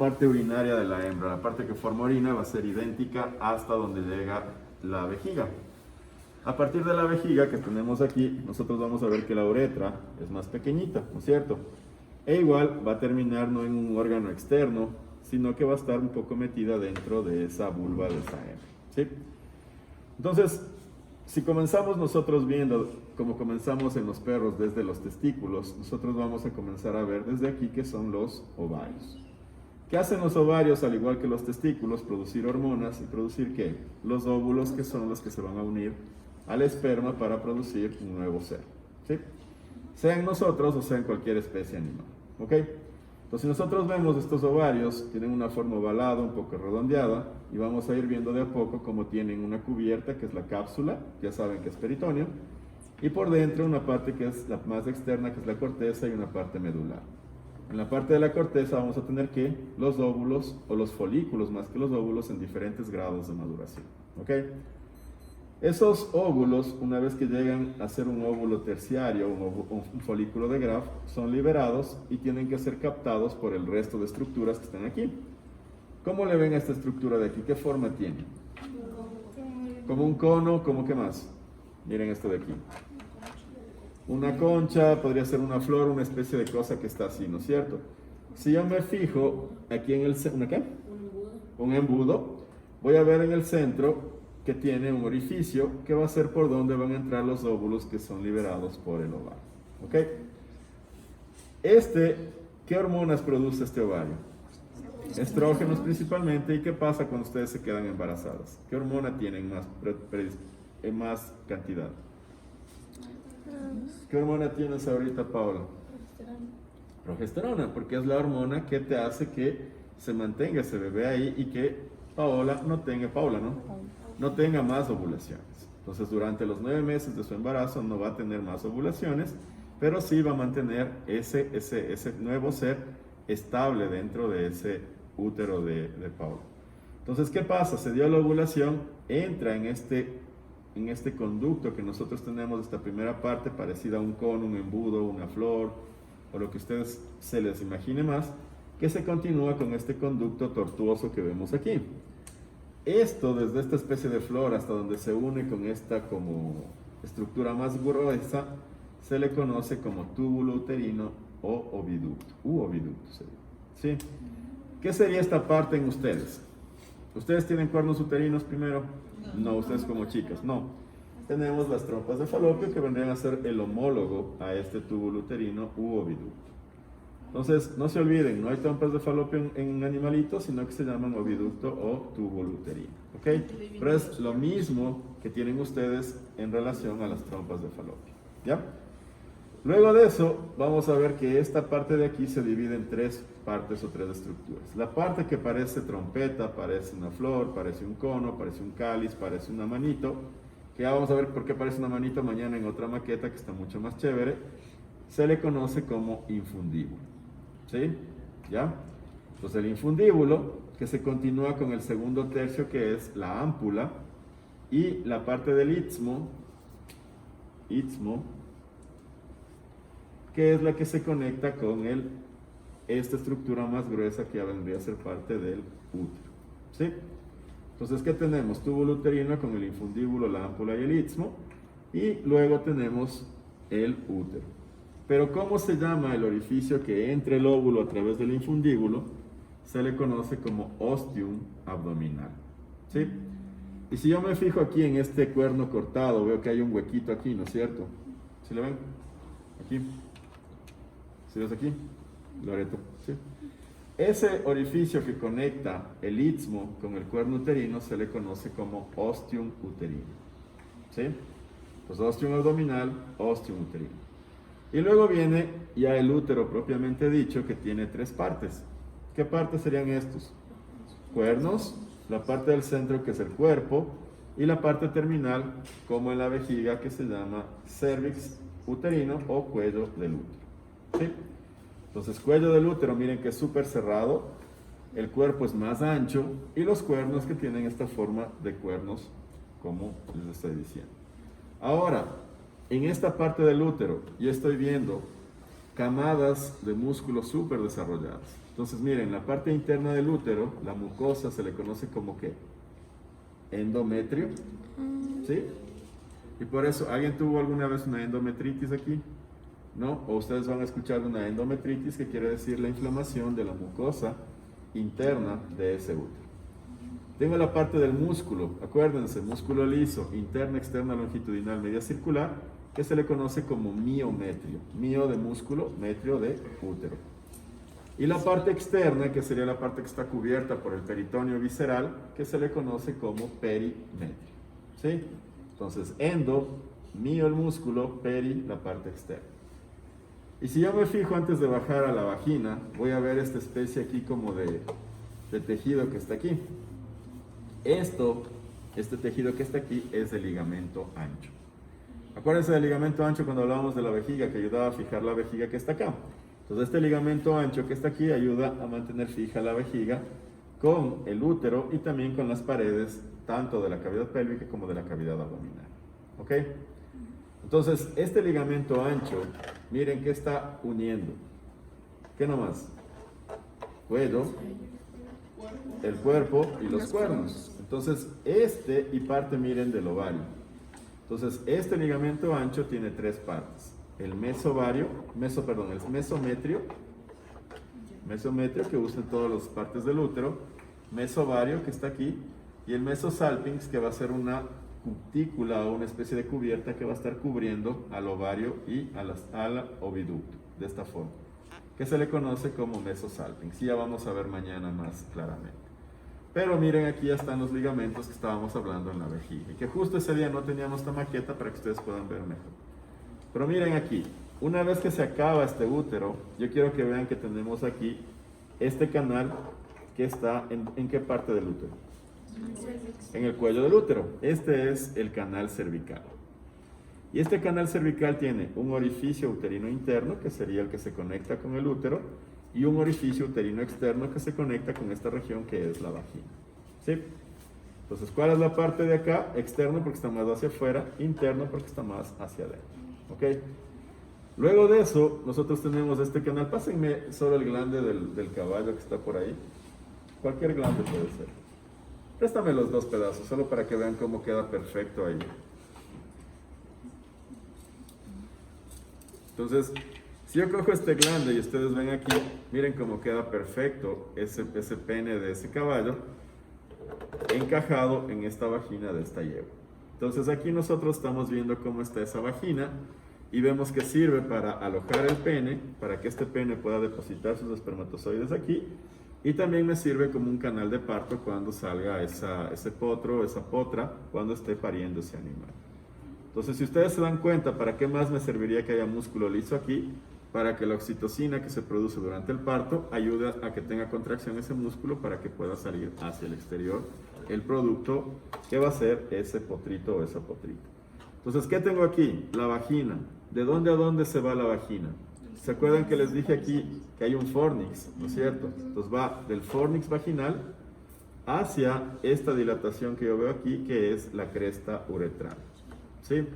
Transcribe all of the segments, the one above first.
parte urinaria de la hembra. La parte que forma orina va a ser idéntica hasta donde llega la vejiga. A partir de la vejiga que tenemos aquí, nosotros vamos a ver que la uretra es más pequeñita, ¿no es cierto? E igual va a terminar no en un órgano externo, sino que va a estar un poco metida dentro de esa vulva de esa hembra, ¿sí? Entonces, si comenzamos nosotros viendo, como comenzamos en los perros desde los testículos, nosotros vamos a comenzar a ver desde aquí que son los ovarios. ¿Qué hacen los ovarios, al igual que los testículos? Producir hormonas y producir ¿qué? Los óvulos, que son los que se van a unir al esperma para producir un nuevo ser, ¿sí? Sea en nosotros o sea en cualquier especie animal, ¿ok? Entonces, si nosotros vemos estos ovarios, tienen una forma ovalada, un poco redondeada, y vamos a ir viendo de a poco cómo tienen una cubierta, que es la cápsula, ya saben que es peritoneo, y por dentro una parte que es la más externa, que es la corteza, y una parte medular. En la parte de la corteza vamos a tener que los óvulos, o los folículos más que los óvulos, en diferentes grados de maduración, ¿ok? Esos óvulos, una vez que llegan a ser un óvulo terciario, un folículo de Graf, son liberados y tienen que ser captados por el resto de estructuras que están aquí. ¿Cómo le ven a esta estructura de aquí? ¿Qué forma tiene? Como un cono, ¿como qué más? Miren esto de aquí. Una concha, podría ser una flor, una especie de cosa que está así, ¿no es cierto? Si yo me fijo aquí en el centro, ¿una qué? Un embudo. Voy a ver en el centro que tiene un orificio que va a ser por donde van a entrar los óvulos que son liberados por el ovario, ¿ok? ¿Qué hormonas produce este ovario? Estrógenos principalmente. ¿Y qué pasa cuando ustedes se quedan embarazadas? ¿Qué hormona tienen en más cantidad? ¿Qué hormona tienes ahorita, Paola? Progesterona, porque es la hormona que te hace que se mantenga ese bebé ahí y que Paola no tenga más ovulaciones. Entonces, durante los 9 meses de su embarazo no va a tener más ovulaciones, pero sí va a mantener ese nuevo ser estable dentro de ese útero de Paola. Entonces, ¿qué pasa? Se dio la ovulación, entra en este conducto que nosotros tenemos, esta primera parte parecida a un cono, un embudo, una flor, o lo que ustedes se les imagine más, que se continúa con este conducto tortuoso que vemos aquí. Esto, desde esta especie de flor hasta donde se une con esta como estructura más gruesa, se le conoce como túbulo uterino o oviducto, oviducto sería, ¿sí? ¿Qué sería esta parte en ustedes? ¿Ustedes tienen cuernos uterinos primero? No, ustedes como chicas, no. Tenemos las trompas de falopio que vendrían a ser el homólogo a este túbulo uterino u oviducto. Entonces, no se olviden, no hay trompas de falopio en animalitos, sino que se llaman oviducto o túbulo uterino, ¿ok? Pero es lo mismo que tienen ustedes en relación a las trompas de falopio, ¿ya? Luego de eso, vamos a ver que esta parte de aquí se divide en 3 partes o 3 estructuras. La parte que parece trompeta, parece una flor, parece un cono, parece un cáliz, parece una manito, que ya vamos a ver por qué parece una manito mañana en otra maqueta que está mucho más chévere, se le conoce como infundíbulo, ¿sí? ¿Ya? Entonces el infundíbulo, que se continúa con el segundo tercio, que es la ámpula, y la parte del istmo, que es la que se conecta con esta estructura más gruesa que ya vendría a ser parte del útero, ¿sí? Entonces, ¿qué tenemos? Túbulo uterino con el infundíbulo, la ámpula y el istmo, y luego tenemos el útero. Pero ¿cómo se llama el orificio que entra el óvulo a través del infundíbulo? Se le conoce como ostium abdominal, ¿sí? Y si yo me fijo aquí en este cuerno cortado, veo que hay un huequito aquí, ¿no es cierto? ¿Sí lo ven? Aquí. ¿Sí ves aquí? Loreto, ¿sí? Ese orificio que conecta el istmo con el cuerno uterino se le conoce como ostium uterino, ¿sí? Pues ostium abdominal, ostium uterino. Y luego viene ya el útero propiamente dicho, que tiene 3 partes. ¿Qué partes serían estos? Cuernos, la parte del centro, que es el cuerpo, y la parte terminal, como en la vejiga, que se llama cervix uterino o cuello del útero, ¿sí? Entonces, cuello del útero, miren que es súper cerrado, el cuerpo es más ancho, y los cuernos que tienen esta forma de cuernos, como les estoy diciendo. Ahora, en esta parte del útero, yo estoy viendo camadas de músculos súper desarrolladas. Entonces miren, la parte interna del útero, la mucosa, se le conoce como ¿qué? Endometrio, ¿sí? Y por eso, ¿alguien tuvo alguna vez una endometritis aquí? ¿No? O ustedes van a escuchar una endometritis, que quiere decir la inflamación de la mucosa interna de ese útero. Tengo la parte del músculo, acuérdense, músculo liso, interna, externa, longitudinal, media circular, que se le conoce como miometrio. Mio de músculo, metrio de útero. Y la parte externa, que sería la parte que está cubierta por el peritoneo visceral, que se le conoce como perimetrio. ¿Sí? Entonces, endo, mio el músculo, peri la parte externa. Y si yo me fijo antes de bajar a la vagina, voy a ver esta especie aquí como de tejido que está aquí. Este tejido que está aquí es el ligamento ancho. Acuérdense del ligamento ancho cuando hablábamos de la vejiga, que ayudaba a fijar la vejiga que está acá. Entonces este ligamento ancho que está aquí ayuda a mantener fija la vejiga con el útero y también con las paredes, tanto de la cavidad pélvica como de la cavidad abdominal. ¿Ok? Entonces este ligamento ancho, miren que está uniendo. ¿Qué nomás? Cuello, el cuerpo y los cuernos. Entonces y parte, miren, del ovario. Entonces este ligamento ancho tiene tres partes. El mesometrio que usa en todas las partes del útero, mesovario que está aquí, y el mesosalpinx, que va a ser una cutícula o una especie de cubierta que va a estar cubriendo al ovario y al oviducto, de esta forma, que se le conoce como mesosalpinx. Y ya vamos a ver mañana más claramente. Pero miren, aquí ya están los ligamentos que estábamos hablando en la vejiga, y que justo ese día no teníamos esta maqueta para que ustedes puedan ver mejor. Pero miren aquí, una vez que se acaba este útero, yo quiero que vean que tenemos aquí este canal que está ¿en qué parte del útero? En el cuello del útero. Este es el canal cervical. Y este canal cervical tiene un orificio uterino interno, que sería el que se conecta con el útero, y un orificio uterino externo que se conecta con esta región que es la vagina. ¿Sí? Entonces, ¿cuál es la parte de acá? Externo porque está más hacia afuera, interno porque está más hacia adentro. ¿Ok? Luego de eso, nosotros tenemos este canal. Pásenme solo el glande del caballo que está por ahí. Cualquier glande puede ser. Préstame los dos pedazos, solo para que vean cómo queda perfecto ahí. Entonces, si yo cojo este glande y ustedes ven aquí, miren cómo queda perfecto ese pene de ese caballo encajado en esta vagina de esta yegua. Entonces aquí nosotros estamos viendo cómo está esa vagina y vemos que sirve para alojar el pene, para que este pene pueda depositar sus espermatozoides aquí, y también me sirve como un canal de parto cuando salga ese potro, esa potra, cuando esté pariendo ese animal. Entonces, si ustedes se dan cuenta, ¿para qué más me serviría que haya músculo liso aquí? Para que la oxitocina que se produce durante el parto ayude a que tenga contracción ese músculo para que pueda salir hacia el exterior el producto que va a ser ese potrito o esa potrita. Entonces, ¿qué tengo aquí? La vagina. ¿De dónde a dónde se va la vagina? ¿Se acuerdan que les dije aquí que hay un fornix, ¿no es cierto? Entonces va del fornix vaginal hacia esta dilatación que yo veo aquí, que es la cresta uretral. ¿Sí?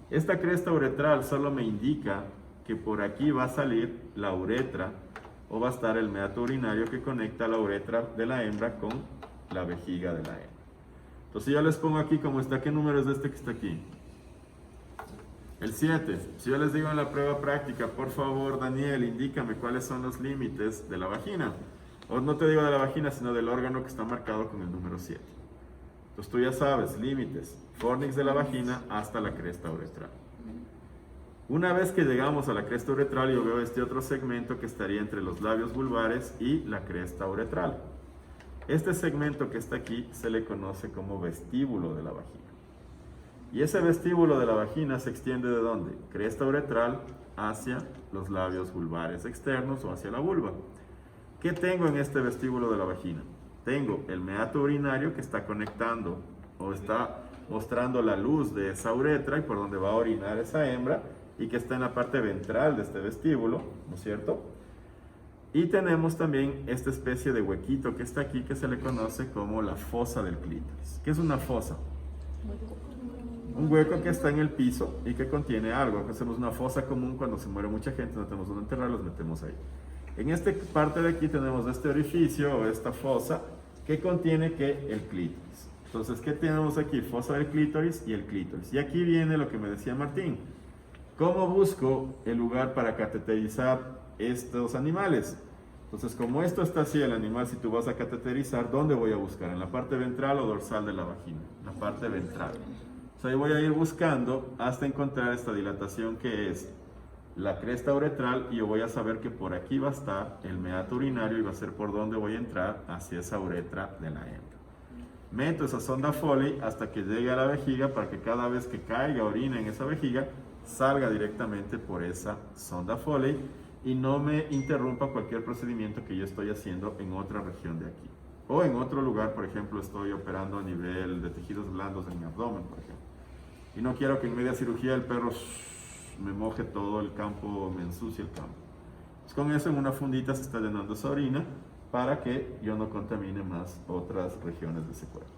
Esta cresta uretral solo me indica que por aquí va a salir la uretra, o va a estar el meato urinario que conecta la uretra de la hembra con la vejiga de la hembra. Entonces yo les pongo aquí como está. ¿Qué número es este que está aquí? El 7. Si yo les digo en la prueba práctica, por favor, Daniel, indícame cuáles son los límites de la vagina. O no te digo de la vagina, sino del órgano que está marcado con el número 7. Entonces tú ya sabes, límites, fornix de la vagina hasta la cresta uretral. Una vez que llegamos a la cresta uretral, yo veo este otro segmento que estaría entre los labios vulvares y la cresta uretral. Este segmento que está aquí se le conoce como vestíbulo de la vagina. Y ese vestíbulo de la vagina se extiende ¿de dónde? Cresta uretral hacia los labios vulvares externos o hacia la vulva. ¿Qué tengo en este vestíbulo de la vagina? Tengo el meato urinario que está conectando o está mostrando la luz de esa uretra y por donde va a orinar esa hembra, y que está en la parte ventral de este vestíbulo, ¿no es cierto? Y tenemos también esta especie de huequito que está aquí que se le conoce como la fosa del clítoris. ¿Qué es una fosa? Un hueco que está en el piso y que contiene algo. Hacemos una fosa común cuando se muere mucha gente, no tenemos donde enterrar, los metemos ahí. En esta parte de aquí tenemos este orificio o esta fosa que contiene que el clítoris. Entonces, ¿qué tenemos aquí? Fosa del clítoris y el clítoris. Y aquí viene lo que me decía Martín. ¿Cómo busco el lugar para cateterizar estos animales? Entonces, como esto está así, el animal, si tú vas a cateterizar, ¿dónde voy a buscar? ¿En la parte ventral o dorsal de la vagina? La parte ventral. O sea, ahí voy a ir buscando hasta encontrar esta dilatación que es la cresta uretral, y yo voy a saber que por aquí va a estar el meato urinario y va a ser por donde voy a entrar hacia esa uretra de la hembra. Meto esa sonda Foley hasta que llegue a la vejiga para que cada vez que caiga orina en esa vejiga salga directamente por esa sonda Foley y no me interrumpa cualquier procedimiento que yo estoy haciendo en otra región de aquí. O en otro lugar, por ejemplo, estoy operando a nivel de tejidos blandos en mi abdomen, por ejemplo. Y no quiero que en media cirugía el perro me moje todo el campo, me ensucie el campo. Pues con eso en una fundita se está llenando esa orina para que yo no contamine más otras regiones de ese cuerpo.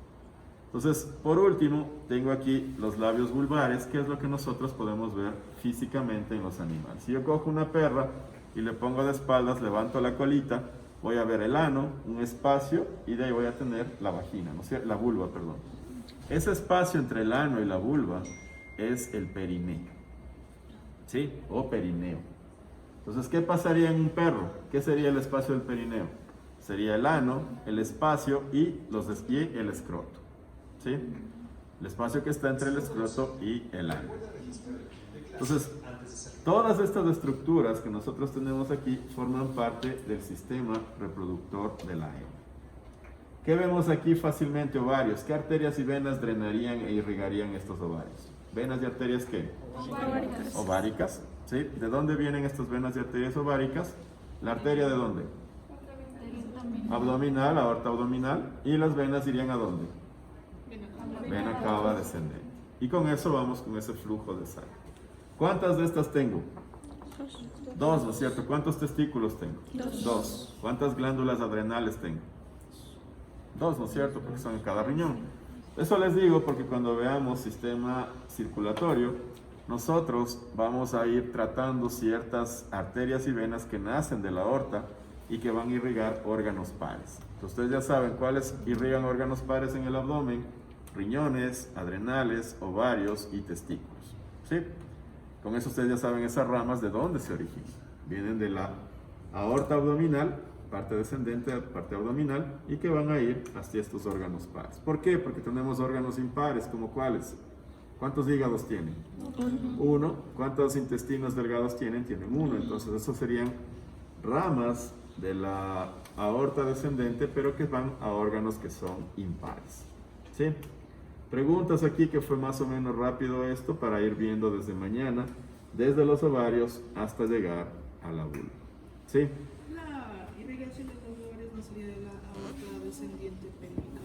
Entonces, por último, tengo aquí los labios vulvares, que es lo que nosotros podemos ver físicamente en los animales. Si yo cojo una perra y le pongo de espaldas, levanto la colita, voy a ver el ano, un espacio, y de ahí voy a tener la vagina, ¿no es cierto? La vulva, perdón. Ese espacio entre el ano y la vulva es el perineo, ¿sí? O perineo. Entonces, ¿qué pasaría en un perro? ¿Qué sería el espacio del perineo? Sería el ano, el espacio y el escroto, ¿sí? El espacio que está entre el escroto y el ano. Entonces, todas estas estructuras que nosotros tenemos aquí forman parte del sistema reproductor de la hembra. ¿Qué vemos aquí fácilmente? Ovarios. ¿Qué arterias y venas drenarían e irrigarían estos ovarios? ¿Venas y arterias qué? Ováricas. Ováricas, ¿sí? ¿De dónde vienen estas venas y arterias ováricas? ¿La arteria de dónde? Abdominal, aorta abdominal. ¿Y las venas irían a dónde? Vena cava descendente. Y con eso vamos con ese flujo de sangre. ¿Cuántas de estas tengo? Dos, ¿no es cierto? ¿Cuántos testículos tengo? Dos. ¿Cuántas glándulas adrenales tengo? Dos, ¿no es cierto? Porque son en cada riñón. Eso les digo porque cuando veamos sistema circulatorio, nosotros vamos a ir tratando ciertas arterias y venas que nacen de la aorta y que van a irrigar órganos pares. Entonces, ustedes ya saben cuáles irrigan órganos pares en el abdomen: riñones, adrenales, ovarios y testículos, ¿sí? Con eso ustedes ya saben esas ramas de dónde se originan. Vienen de la aorta abdominal, parte descendente, parte abdominal, y que van a ir hacia estos órganos pares. ¿Por qué? Porque tenemos órganos impares, ¿como cuáles? ¿Cuántos hígados tienen? Uno. ¿Cuántos intestinos delgados tienen? Tienen uno. Entonces, esos serían ramas de la aorta descendente, pero que van a órganos que son impares, ¿sí? Preguntas aquí, que fue más o menos rápido esto, para ir viendo desde mañana, desde los ovarios hasta llegar a la vulva, ¿sí? La irrigación de los ovarios no sería de la aorta descendiente pélvica.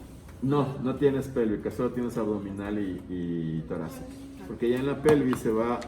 No tienes pélvica, solo tienes abdominal y torácica. Porque ya en la pelvis se va